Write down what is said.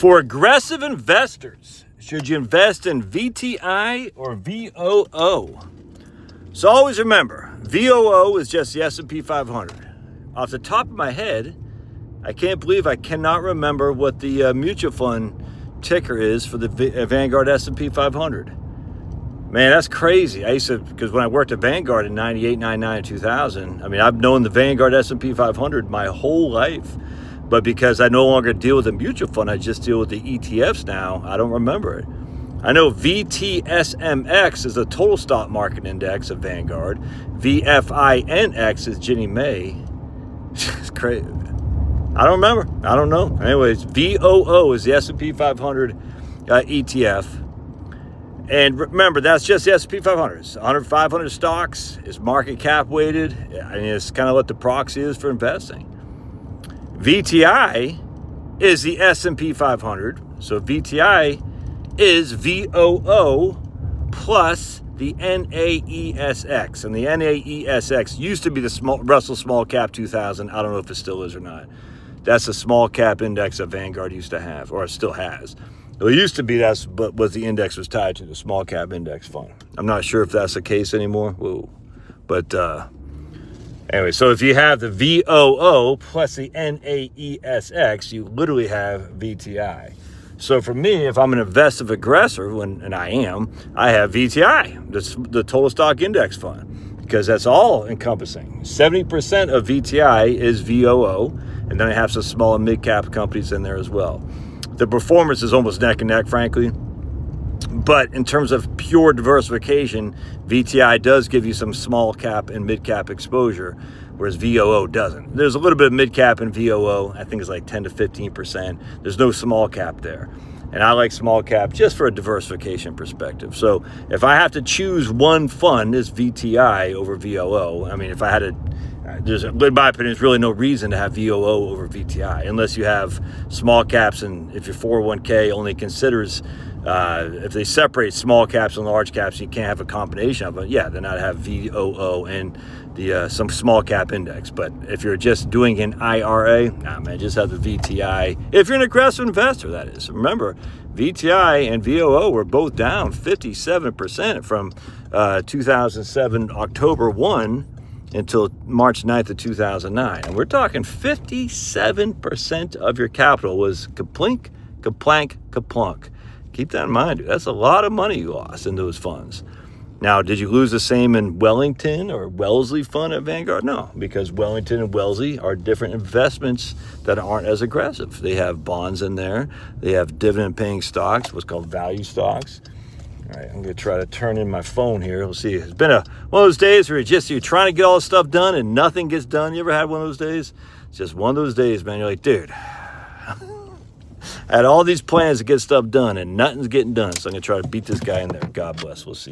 For aggressive investors, should you invest in VTI or VOO? So always remember, VOO is just the S&P 500. Off the top of my head, I can't believe I cannot remember what the mutual fund ticker is for the Vanguard S&P 500. Man, that's crazy. I used to, because when I worked at Vanguard in 98, 99, 2000, I mean, I've known the Vanguard S&P 500 my whole life. But because I no longer deal with the mutual fund, I just deal with the ETFs now, I don't remember it. I know VTSMX is the total stock market index of Vanguard. VFINX is Ginnie Mae. It's crazy. I don't remember. I don't know. Anyways, VOO is the S&P 500 ETF. And remember, that's just the S&P 500. It's 500 stocks. It's market cap weighted. I mean, it's kind of what the proxy is for investing. VTI is the S&P 500. So VTI is VOO plus the NAESX. And the NAESX used to be the Russell Small Cap 2000. I don't know if it still is or not. That's the small cap index that Vanguard used to have, or it still has. Well, it used to be that's what was the index was tied to, the small cap index fund. I'm not sure if that's the case anymore. Whoa. But anyway, so if you have the VOO plus the NAESX, you literally have VTI. So for me, if I'm an investive aggressor, and I am, I have VTI, the total stock index fund, because that's all encompassing. 70% of VTI is VOO, and then I have some small and mid-cap companies in there as well. The performance is almost neck and neck, frankly. But in terms of pure diversification, VTI does give you some small cap and mid cap exposure, whereas VOO doesn't. There's a little bit of mid cap in VOO. I think it's like 10 to 15%. There's no small cap there. And I like small cap just for a diversification perspective. So if I have to choose one fund, it's VTI over VOO. I mean, if I had to, in my opinion, there's really no reason to have VOO over VTI unless you have small caps, and if your 401k only considers, if they separate small caps and large caps, you can't have a combination of it. Yeah, then I'd have VOO and the some small cap index. But if you're just doing an IRA, nah, man, just have the VTI. If you're an aggressive investor, that is. Remember, VTI and VOO were both down 57% from 2007 October 1 until March 9th of 2009. And we're talking 57% of your capital was kaplink, kaplank, kaplunk. Keep that in mind, dude. That's a lot of money you lost in those funds. Now, did you lose the same in Wellington or Wellesley fund at Vanguard? No, because Wellington and Wellesley are different investments that aren't as aggressive. They have bonds in there. They have dividend-paying stocks, what's called value stocks. All right, I'm going to try to turn in my phone here. We'll see. It's been one of those days where you're trying to get all this stuff done and nothing gets done. You ever had one of those days? It's just one of those days, man. You're like, dude, I had all these plans to get stuff done and nothing's getting done. So I'm going to try to beat this guy in there. God bless. We'll see you.